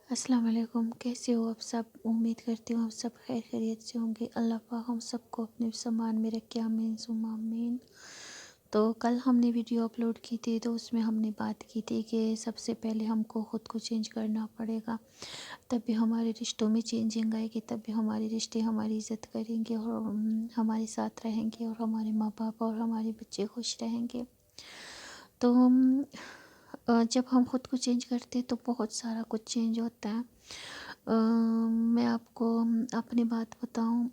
السلام علیکم، کیسے ہو آپ سب؟ امید کرتی ہوں آپ سب خیر خیریت سے ہوں گے۔ اللہ پاک ہم سب کو اپنے سامان میں رکھے، آمین ثم آمین۔ تو کل ہم نے ویڈیو اپلوڈ کی تھی، تو اس میں ہم نے بات کی تھی کہ سب سے پہلے ہم کو خود کو چینج کرنا پڑے گا، تب بھی ہمارے رشتوں میں چینجنگ آئے گی، تب بھی ہمارے رشتے ہماری عزت کریں گے اور ہمارے ساتھ رہیں گے، اور ہمارے ماں باپ اور ہمارے بچے خوش رہیں گے۔ تو جب ہم خود کو چینج کرتے تو بہت سارا کچھ چینج ہوتا ہے۔ میں آپ کو اپنی بات بتاؤں،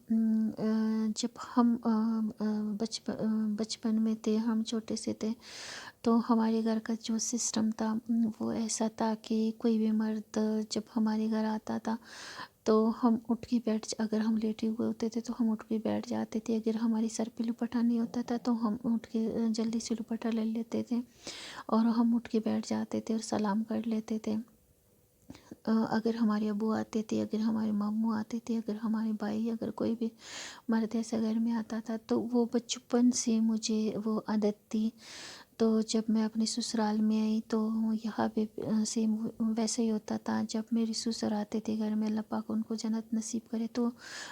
جب ہم بچپن میں تھے، ہم چھوٹے سے تھے، تو ہمارے گھر کا جو سسٹم تھا وہ ایسا تھا کہ کوئی بھی مرد جب ہمارے گھر آتا تھا تو ہم اٹھ کے اگر ہم لیٹے ہوئے ہوتے تھے تو ہم اٹھ کے بیٹھ جاتے تھے، اگر ہماری سر پہ لپٹا نہیں ہوتا تھا تو ہم اٹھ کے جلدی سے لپٹا لے لیتے تھے اور ہم اٹھ کے بیٹھ جاتے تھے اور سلام کر لیتے تھے۔ اگر ہمارے ابو آتے تھے، اگر ہمارے ماموں آتے تھے، اگر ہمارے بھائی، اگر کوئی بھی مرد ایسا گھر میں آتا تھا تو وہ بچپن سے مجھے وہ عادت تھی۔ تو جب میں اپنے سسرال میں آئی تو یہاں پہ سیم ویسا ہی ہوتا تھا۔ جب میری سسر آتے تھے گھر میں، اللہ پاک ان کو جنت نصیب کرے، تو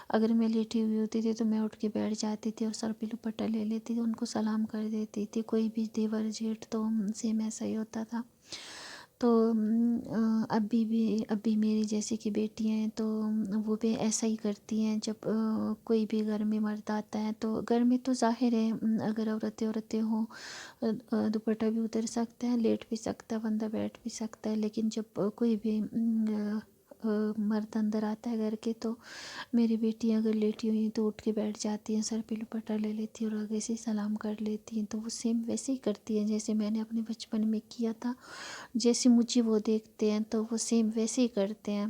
اگر میں لیٹی ہوئی ہوتی تھی تو میں اٹھ کے بیٹھ جاتی تھی اور سر پہ دوپٹہ لے لیتی تھی، ان کو سلام کر دیتی تھی۔ کوئی بھی دیور جیٹھ تو سیم ایسا ہی ہوتا تھا۔ تو ابھی میری جیسے کہ بیٹی ہیں تو وہ بھی ایسا ہی کرتی ہیں۔ جب کوئی بھی گھر میں مرد آتا ہے تو گھر میں تو ظاہر ہے اگر عورتیں ہوں دوپٹہ بھی اتر سکتا ہے، لیٹ بھی سکتا ہے، بندہ بیٹھ بھی سکتا ہے، لیکن جب کوئی بھی مرد اندر آتا ہے گھر کے تو میری بیٹی اگر لیٹی ہوئی ہیں تو اٹھ کے بیٹھ جاتی ہیں، سر پہ دوپٹہ لے لیتی ہیں اور آگے سے سلام کر لیتی ہیں۔ تو وہ سیم ویسے ہی کرتی ہیں جیسے میں نے اپنے بچپن میں کیا تھا، جیسے مجھے وہ دیکھتے ہیں تو وہ سیم ویسے ہی کرتے ہیں۔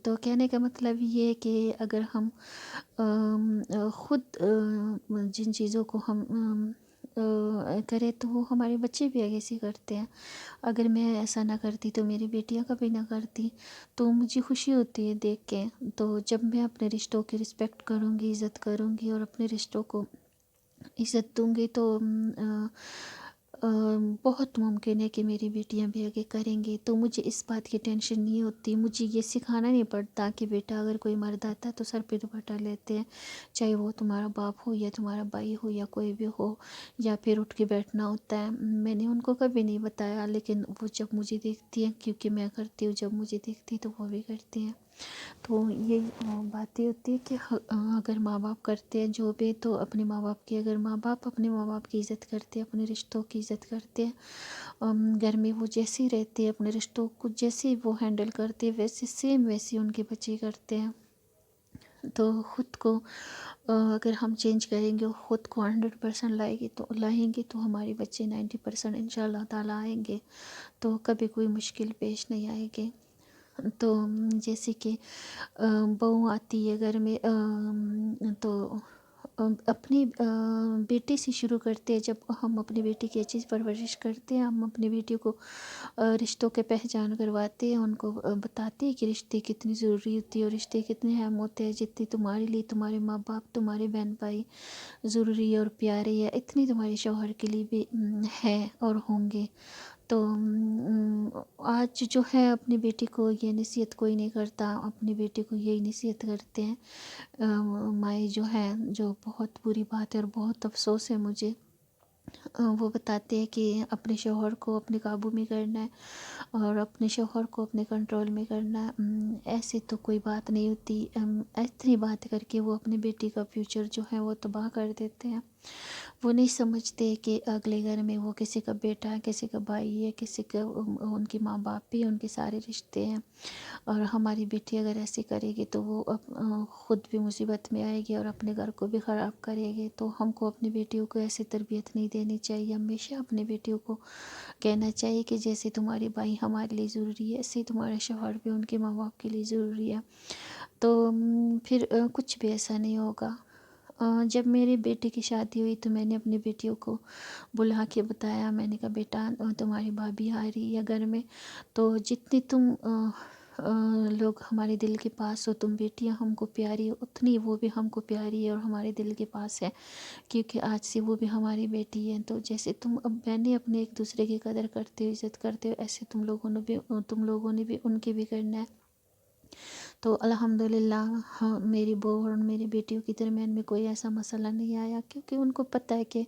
تو کہنے کا مطلب یہ ہے کہ اگر ہم خود جن چیزوں کو ہم کریں تو وہ ہمارے بچے بھی آگے سے کرتے ہیں۔ اگر میں ایسا نہ کرتی تو میری بیٹیاں کبھی نہ کرتی، تو مجھے خوشی ہوتی ہے دیکھ کے۔ تو جب میں اپنے رشتوں کی رسپیکٹ کروں گی، عزت کروں گی اور اپنے رشتوں کو عزت دوں گی تو بہت ممکن ہے کہ میری بیٹیاں بھی آگے کریں گی۔ تو مجھے اس بات کی ٹینشن نہیں ہوتی، مجھے یہ سکھانا نہیں پڑتا کہ بیٹا اگر کوئی مرد آتا ہے تو سر پہ دوپٹہ لیتے ہیں، چاہے وہ تمہارا باپ ہو یا تمہارا بھائی ہو یا کوئی بھی ہو، یا پھر اٹھ کے بیٹھنا ہوتا ہے۔ میں نے ان کو کبھی نہیں بتایا، لیکن وہ جب مجھے دیکھتی ہیں، کیونکہ میں کرتی ہوں، جب مجھے دیکھتی تو وہ بھی کرتی ہیں۔ تو یہ باتیں ہوتی ہے کہ اگر ماں باپ کرتے ہیں جو بھی، تو اپنے ماں باپ کی، اگر ماں باپ اپنے ماں باپ کی عزت کرتے ہیں، اپنے رشتوں کی عزت کرتے ہیں، گھر میں وہ جیسے ہی رہتے ہیں، اپنے رشتوں کو جیسے وہ ہینڈل کرتے ہیں ویسے سیم ویسے ان کے بچے کرتے ہیں۔ تو خود کو اگر ہم چینج کریں گے، خود کو 100% لائیں گے تو ہمارے بچے 90% انشاءاللہ تعالیٰ آئیں گے، تو کبھی کوئی مشکل پیش نہیں آئے گی۔ تو جیسے کہ بہو آتی ہے گھر میں تو اپنی بیٹی سے شروع کرتے ہیں۔ جب ہم اپنی بیٹی کی اچھی پرورش کرتے ہیں، ہم اپنی بیٹی کو رشتوں کے پہچان کرواتے ہیں، ان کو بتاتے ہیں کہ رشتے کتنی ضروری ہوتی ہے اور رشتے کتنے اہم ہوتے ہیں، جتنی تمہارے لیے تمہارے ماں باپ، تمہارے بہن بھائی ضروری اور پیارے ہے، اتنی تمہارے شوہر کے لیے بھی ہے اور ہوں گے۔ تو آج جو ہے اپنی بیٹی کو یہ نصیحت کوئی نہیں کرتا، اپنی بیٹی کو یہی نصیحت کرتے ہیں مائیں جو ہیں، جو بہت بری بات ہے اور بہت افسوس ہے مجھے۔ وہ بتاتے ہیں کہ اپنے شوہر کو اپنے قابو میں کرنا ہے اور اپنے شوہر کو اپنے کنٹرول میں کرنا ہے۔ ایسی تو کوئی بات نہیں ہوتی، اتنی بات کر کے وہ اپنی بیٹی کا فیوچر جو ہے وہ تباہ کر دیتے ہیں۔ وہ نہیں سمجھتے کہ اگلے گھر میں وہ کسی کا بیٹا ہے، کسی کا بھائی ہے، کسی کا ان کے ماں باپ بھی، ان کے سارے رشتے ہیں، اور ہماری بیٹی اگر ایسے کرے گی تو وہ خود بھی مصیبت میں آئے گی اور اپنے گھر کو بھی خراب کرے گی۔ تو ہم کو اپنی بیٹیوں کو ایسی تربیت نہیں دینی چاہیے، ہمیشہ اپنی بیٹیوں کو کہنا چاہیے کہ جیسے تمہارے بھائی ہمارے لیے ضروری ہے، ایسے ہی تمہارا شوہر بھی ان کے ماں باپ کے لیے ضروری ہے۔ تو پھر کچھ بھی ایسا نہیں ہوگا۔ جب میری بیٹی کی شادی ہوئی تو میں نے اپنی بیٹیوں کو بلا کے بتایا، میں نے کہا بیٹا تمہاری بھابھی آ رہی ہے گھر میں، تو جتنی تم لوگ ہمارے دل کے پاس ہو، تم بیٹیاں ہم کو پیاری ہو، اتنی وہ بھی ہم کو پیاری ہے اور ہمارے دل کے پاس ہے، کیونکہ آج سے وہ بھی ہماری بیٹی ہے۔ تو جیسے اب میں نے اپنے ایک دوسرے کی قدر کرتے ہو، عزت کرتے ہو، ایسے تم لوگوں نے بھی ان کی بھی کرنا ہے۔ تو الحمدللہ ہاں میری بہو اور میری بیٹیوں کے درمیان میں کوئی ایسا مسئلہ نہیں آیا، کیونکہ ان کو پتہ ہے کہ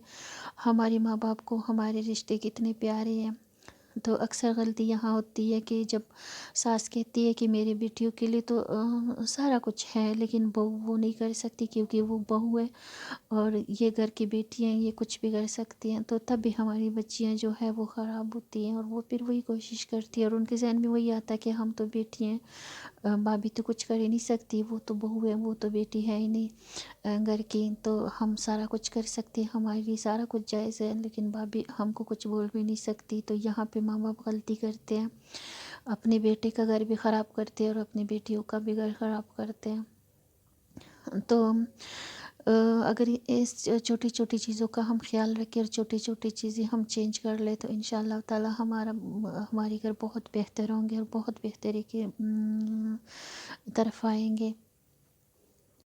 ہماری ماں باپ کو ہمارے رشتے کتنے پیارے ہیں۔ تو اکثر غلطی یہاں ہوتی ہے کہ جب ساس کہتی ہے کہ میری بیٹیوں کے لیے تو سارا کچھ ہے، لیکن بہو وہ نہیں کر سکتی کیونکہ وہ بہو ہے اور یہ گھر کی بیٹی ہیں، یہ کچھ بھی کر سکتی ہیں، تو تب بھی ہماری بچیاں جو ہے وہ خراب ہوتی ہیں، اور وہ پھر وہی کوشش کرتی ہے اور ان کے ذہن میں وہی آتا ہے کہ ہم تو بیٹی ہیں، بھابھی تو کچھ کر ہی نہیں سکتی، وہ تو بہو ہے، وہ تو بیٹی ہے ہی نہیں گھر کی، تو ہم سارا کچھ کر سکتے ہیں، ہمارے لیے سارا کچھ جائز ہے، لیکن بھابھی ہم کو کچھ بول بھی نہیں سکتی۔ تو یہاں پہ ماں باپ غلطی کرتے ہیں، اپنے بیٹے کا گھر بھی خراب کرتے ہیں اور اپنی بیٹیوں کا بھی گھر خراب کرتے ہیں۔ تو اگر اس چھوٹی چھوٹی چیزوں کا ہم خیال رکھیں اور چھوٹی چھوٹی چیزیں ہم چینج کر لیں تو انشاءاللہ تعالی ہمارے گھر بہت بہتر ہوں گے اور بہت بہتری کے طرف آئیں گے۔